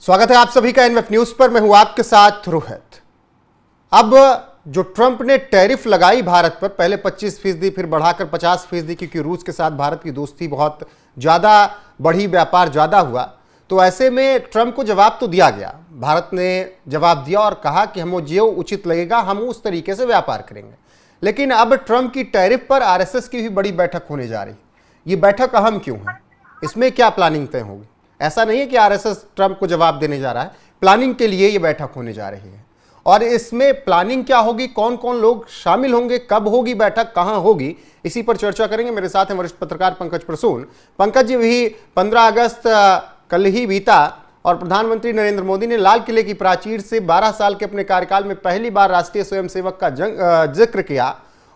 स्वागत है आप सभी का एनएफ न्यूज पर। मैं हूं आपके साथ रोहित। अब जो ट्रंप ने टैरिफ लगाई भारत पर, पहले 25%, फिर बढ़ाकर 50%, क्योंकि रूस के साथ भारत की दोस्ती बहुत ज्यादा बढ़ी, व्यापार ज्यादा हुआ, तो ऐसे में ट्रंप को जवाब तो दिया गया। भारत ने जवाब दिया और कहा कि हमें जो उचित लगेगा हम उस तरीके से व्यापार करेंगे। लेकिन अब ट्रंप की टैरिफ पर आरएसएस की भी बड़ी बैठक होने जा रही है। ये बैठक अहम क्यों है? इसमें क्या प्लानिंग तय होगी? ऐसा नहीं है कि आरएसएस ट्रंप को जवाब देने जा रहा है, प्लानिंग के लिए ये बैठक होने जा रही है। और इसमें प्लानिंग क्या होगी, कौन कौन लोग शामिल होंगे, कब होगी बैठक, कहां होगी, इसी पर चर्चा करेंगे। मेरे साथ हैं वरिष्ठ पत्रकार पंकज प्रसून। पंकज जी, भी 15 अगस्त कल ही बीता और प्रधानमंत्री नरेंद्र मोदी ने लाल किले की प्राचीर से 12 साल के अपने कार्यकाल में पहली बार राष्ट्रीय स्वयंसेवक का जिक्र किया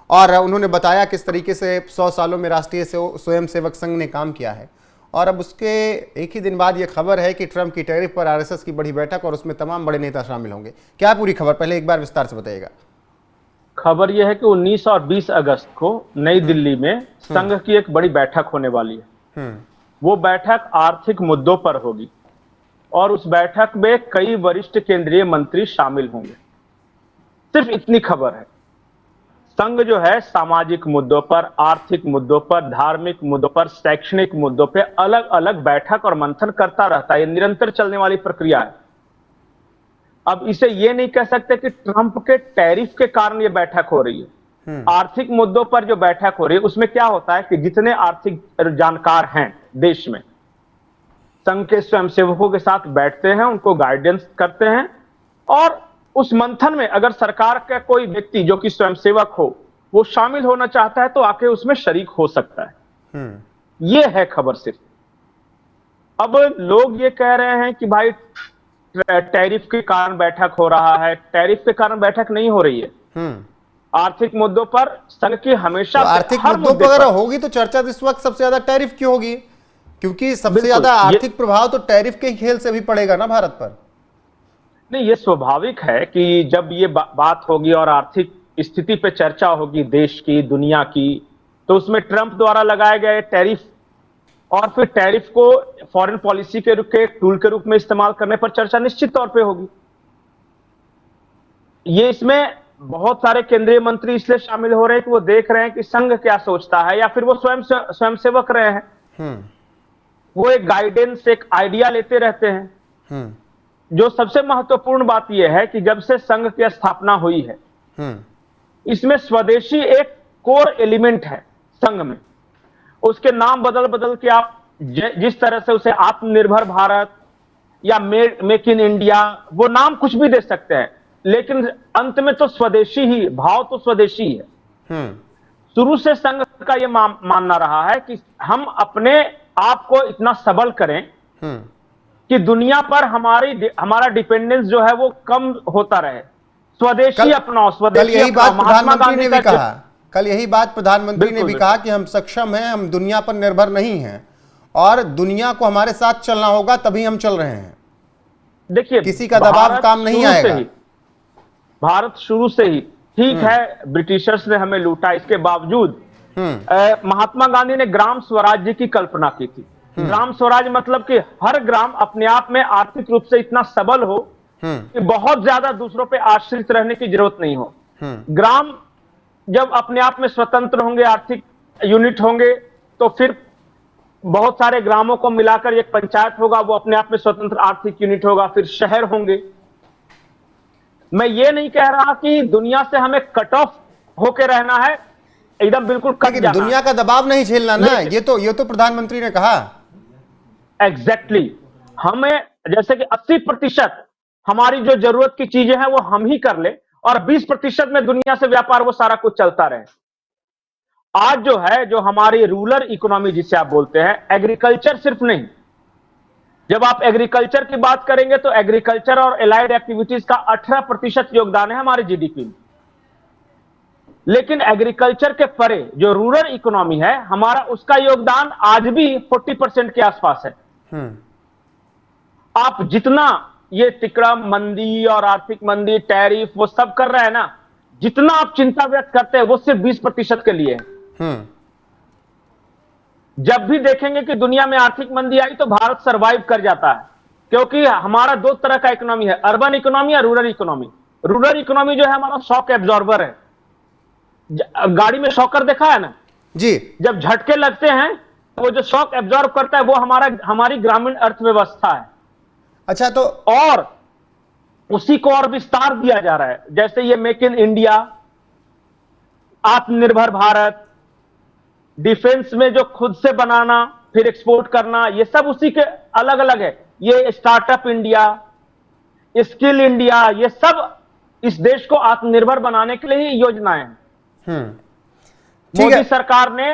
और उन्होंने बताया किस तरीके से 100 सालों में राष्ट्रीय स्वयंसेवक संघ ने काम किया है। और अब उसके एक ही दिन बाद ये खबर है कि ट्रंप की टैरिफ पर आरएसएस की बड़ी बैठक और उसमें तमाम बड़े नेता शामिल होंगे। क्या है पूरी खबर, पहले एक बार विस्तार से बताइएगा। खबर यह है कि 19 और 20 अगस्त को नई दिल्ली में संघ की एक बड़ी बैठक होने वाली है। वो बैठक आर्थिक मुद्दों पर होगी और उस बैठक में कई वरिष्ठ केंद्रीय मंत्री शामिल होंगे। सिर्फ इतनी खबर है। संघ जो है सामाजिक मुद्दों पर, आर्थिक मुद्दों पर, धार्मिक मुद्दों पर, शैक्षणिक मुद्दों पर अलग अलग बैठक और मंथन करता रहता है। ये निरंतर चलने वाली प्रक्रिया है। अब इसे ये नहीं कह सकते कि ट्रंप के टैरिफ के कारण ये बैठक हो रही है। आर्थिक मुद्दों पर जो बैठक हो रही है उसमें क्या होता है कि जितने आर्थिक जानकार हैं देश में, संघ के स्वयंसेवकों के साथ बैठते हैं, उनको गाइडेंस करते हैं और उस मंथन में अगर सरकार का कोई व्यक्ति जो कि स्वयंसेवक हो वो शामिल होना चाहता है तो आके उसमें शरीक हो सकता है। ये है खबर सिर्फ। अब लोग ये कह रहे हैं कि भाई टैरिफ के कारण बैठक हो रहा है। टैरिफ के कारण बैठक नहीं हो रही है। आर्थिक मुद्दों पर संघ की हमेशा तो आर्थिक मुद्दों पर अगर होगी तो चर्चा इस वक्त सबसे ज्यादा टैरिफ की होगी, क्योंकि सबसे ज्यादा आर्थिक प्रभाव तो टैरिफ के खेल से भी पड़ेगा ना भारत पर। नहीं, ये स्वाभाविक है कि जब ये बात होगी और आर्थिक स्थिति पे चर्चा होगी देश की, दुनिया की, तो उसमें ट्रंप द्वारा लगाए गए टैरिफ और फिर टैरिफ को फॉरेन पॉलिसी के टूल के रूप में इस्तेमाल करने पर चर्चा निश्चित तौर पे होगी। ये इसमें बहुत सारे केंद्रीय मंत्री इसलिए शामिल हो रहे हैं कि वो देख रहे हैं कि संघ क्या सोचता है या फिर वो स्वयंसेवक रहे हैं। वो एक गाइडेंस, एक आइडिया लेते रहते हैं। जो सबसे महत्वपूर्ण बात यह है कि जब से संघ की स्थापना हुई है इसमें स्वदेशी एक कोर एलिमेंट है संघ में। उसके नाम बदल बदल के आप जिस तरह से उसे आत्मनिर्भर भारत या मेक इन इंडिया, वो नाम कुछ भी दे सकते हैं, लेकिन अंत में तो स्वदेशी ही भाव, तो स्वदेशी है। शुरू से संघ का यह मानना रहा है कि हम अपने आप को इतना सबल करें कि दुनिया पर हमारा डिपेंडेंस जो है वो कम होता रहे। स्वदेशी अपनाओ, स्वदेशी कल यही बात प्रधानमंत्री ने भी कहा। कल यही बात प्रधानमंत्री ने भी कहा कि हम सक्षम हैं, हम दुनिया पर निर्भर नहीं हैं और दुनिया को हमारे साथ चलना होगा, तभी हम चल रहे हैं। देखिए, किसी का दबाव काम नहीं आएगा। भारत शुरू से ही, ठीक है ब्रिटिशर्स ने हमें लूटा, इसके बावजूद महात्मा गांधी ने ग्राम स्वराज्य की कल्पना की थी। ग्राम स्वराज मतलब कि हर ग्राम अपने आप में आर्थिक रूप से इतना सबल हो कि बहुत ज्यादा दूसरों पे आश्रित रहने की जरूरत नहीं हो। ग्राम जब अपने आप में स्वतंत्र होंगे, आर्थिक यूनिट होंगे, तो फिर बहुत सारे ग्रामों को मिलाकर एक पंचायत होगा, वो अपने आप में स्वतंत्र आर्थिक यूनिट होगा, फिर शहर होंगे। मैं ये नहीं कह रहा कि दुनिया से हमें कट ऑफ होके रहना है, एकदम बिल्कुल कट जाना। दुनिया का दबाव नहीं झेलना ना, ये तो प्रधानमंत्री ने कहा। एग्जैक्टली हमें जैसे कि 80% हमारी जो जरूरत की चीजें हैं वो हम ही कर ले और 20% में दुनिया से व्यापार वो सारा कुछ चलता रहे। आज जो है, जो हमारी रूरल इकोनॉमी जिसे आप बोलते हैं, एग्रीकल्चर सिर्फ नहीं, जब आप एग्रीकल्चर की बात करेंगे तो एग्रीकल्चर और एलाइड एक्टिविटीज का 18% योगदान है हमारे जीडीपी में। लेकिन एग्रीकल्चर के परे जो रूरल इकोनॉमी है हमारा, उसका योगदान आज भी 40% के आसपास है। आप जितना ये तिकड़म मंदी और आर्थिक मंदी, टैरिफ, वो सब कर रहे हैं ना, जितना आप चिंता व्यक्त करते हैं वो सिर्फ 20% के लिए है। जब भी देखेंगे कि दुनिया में आर्थिक मंदी आई तो भारत सरवाइव कर जाता है। क्योंकि हमारा दो तरह का इकोनॉमी है, अर्बन इकोनॉमी या रूरल इकोनॉमी। रूरल इकोनॉमी जो है हमारा शॉक एब्जॉर्बर है। गाड़ी में शॉकर देखा है ना जी। जब झटके लगते हैं तो वो जो शॉक एब्जॉर्ब करता है वो हमारी ग्रामीण अर्थव्यवस्था है। अच्छा, तो और उसी को और विस्तार दिया जा रहा है, जैसे ये मेक इन इंडिया, आत्मनिर्भर भारत, डिफेंस में जो खुद से बनाना फिर एक्सपोर्ट करना, ये सब उसी के अलग अलग है। ये स्टार्टअप इंडिया, स्किल इंडिया, ये सब इस देश को आत्मनिर्भर बनाने के लिए ही योजनाएं हैं। मोदी सरकार ने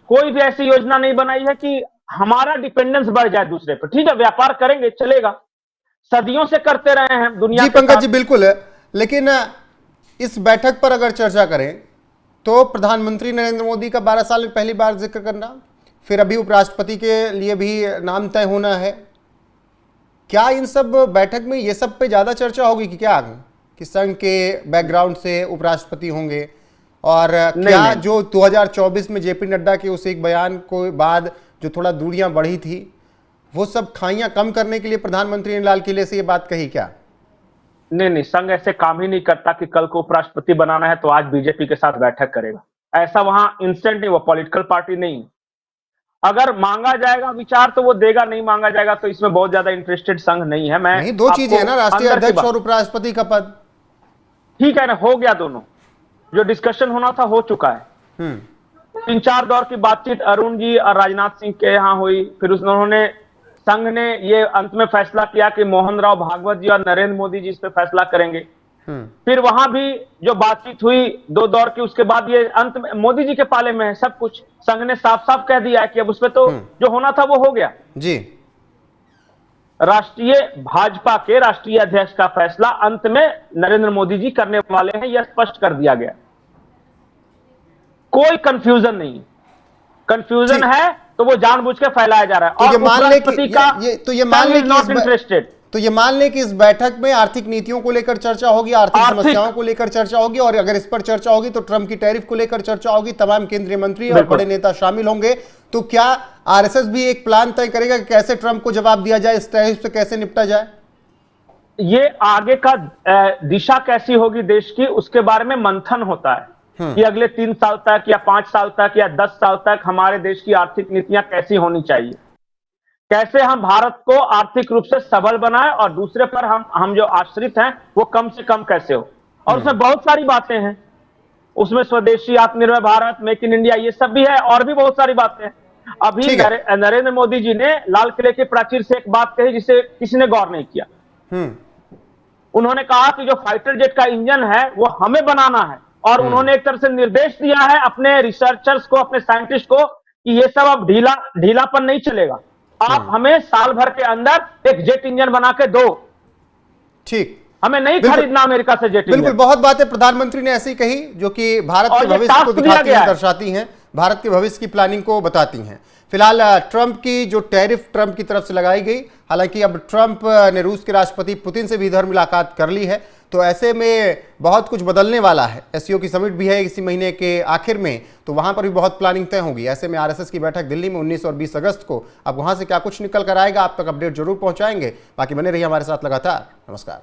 कोई भी ऐसी योजना नहीं बनाई है कि हमारा डिपेंडेंस बढ़ जाए दूसरे पर। ठीक है, व्यापार करेंगे चलेगा, सदियों से करते रहे हैं दुनिया जी पंकज जी, बिल्कुल। लेकिन इस बैठक पर अगर चर्चा करें तो प्रधानमंत्री नरेंद्र मोदी का 12 साल में पहली बार जिक्र करना, फिर अभी उपराष्ट्रपति के लिए भी नाम तय होना है। क्या इन सब बैठक में ये सब पे ज़्यादा चर्चा होगी कि क्या, कि संघ के बैकग्राउंड से उपराष्ट्रपति होंगे? और क्या जो 2024 में जेपी नड्डा के उस एक बयान को बाद जो थोड़ा दूरियां बढ़ी थी, वो सब खाइयां कम करने के लिए प्रधानमंत्री ने लाल किले से ये बात कही क्या? नहीं, संघ ऐसे काम ही नहीं करता कि कल को उपराष्ट्रपति बनाना है तो आज बीजेपी के साथ बैठक करेगा। ऐसा वहां इंस्टेंट नहीं, वो पॉलिटिकल पार्टी नहीं। अगर मांगा जाएगा विचार तो वो देगा, नहीं मांगा जाएगा तो इसमें बहुत ज्यादा इंटरेस्टेड संघ नहीं है। मैं नहीं, दो चीजें है ना, राष्ट्रीय अध्यक्ष और उपराष्ट्रपति का पद। ठीक है ना, हो गया दोनों, जो डिस्कशन होना था हो चुका है। 3-4 दौर की बातचीत अरुण जी और राजनाथ सिंह के यहाँ हुई, फिर उन्होंने संघ ने ये अंत में फैसला किया कि मोहन राव भागवत जी और नरेंद्र मोदी जी इस पे फैसला करेंगे। फिर वहां भी जो बातचीत हुई 2 दौर की, उसके बाद ये अंत में मोदी जी के पाले में है सब कुछ। संघ ने साफ साफ कह दिया है कि अब उसमें तो जो होना था वो हो गया जी। राष्ट्रीय भाजपा के राष्ट्रीय अध्यक्ष का फैसला अंत में नरेंद्र मोदी जी करने वाले हैं, यह स्पष्ट कर दिया गया। कोई कंफ्यूजन नहीं, कंफ्यूजन है तो वो जानबूझ के फैलाया जा रहा है। तो ये मान ले कि इस बैठक में आर्थिक नीतियों को लेकर चर्चा होगी, आर्थिक समस्याओं को लेकर चर्चा होगी, और अगर इस पर चर्चा होगी तो ट्रंप की टैरिफ को लेकर चर्चा होगी, तमाम केंद्रीय मंत्री और बड़े नेता शामिल होंगे। तो क्या आरएसएस भी एक प्लान तय करेगा कि कैसे ट्रंप को जवाब दिया जाए, इस टैरिफ से कैसे निपटा जाए? ये आगे का दिशा कैसी होगी देश की, उसके बारे में मंथन होता है कि अगले 3 साल तक या 5 साल तक या 10 साल तक हमारे देश की आर्थिक नीतियां कैसी होनी चाहिए, कैसे हम भारत को आर्थिक रूप से सबल बनाए और दूसरे पर हम जो आश्रित हैं वो कम से कम कैसे हो। और उसमें बहुत सारी बातें हैं, उसमें स्वदेशी, आत्मनिर्भर भारत, मेक इन इंडिया, ये सब भी है और भी बहुत सारी बातें हैं। अभी नरेंद्र मोदी जी ने लाल किले की प्राचीर से एक बात कही जिसे किसी ने गौर नहीं किया। उन्होंने कहा कि जो फाइटर जेट का इंजन है वो हमें बनाना है, और उन्होंने एक तरह से निर्देश दिया है अपने रिसर्चर्स को, अपने साइंटिस्ट को, कि ये सब अब ढीलापन नहीं चलेगा, आप हमें साल भर के अंदर एक जेट इंजन बना के दो। ठीक, हमें नहीं खरीदना अमेरिका से जेट इंजन। बिल्कुल, बहुत बातें प्रधानमंत्री ने ऐसी कही जो कि भारत के भविष्य को दिखाती हैं, दर्शाती हैं, भारत के भविष्य की प्लानिंग को बताती हैं। फिलहाल ट्रंप की जो टैरिफ ट्रंप की तरफ से लगाई गई, हालांकि अब ट्रंप ने रूस के राष्ट्रपति पुतिन से भी इधर मुलाकात कर ली है, तो ऐसे में बहुत कुछ बदलने वाला है। एससीओ की समिट भी है इसी महीने के आखिर में, तो वहां पर भी बहुत प्लानिंग तय होगी। ऐसे में आरएसएस की बैठक दिल्ली में 19 और 20 अगस्त को, अब वहां से क्या कुछ निकल कर आएगा आप तक अपडेट जरूर पहुंचाएंगे। बाकी बने रहिए हमारे साथ लगातार। नमस्कार।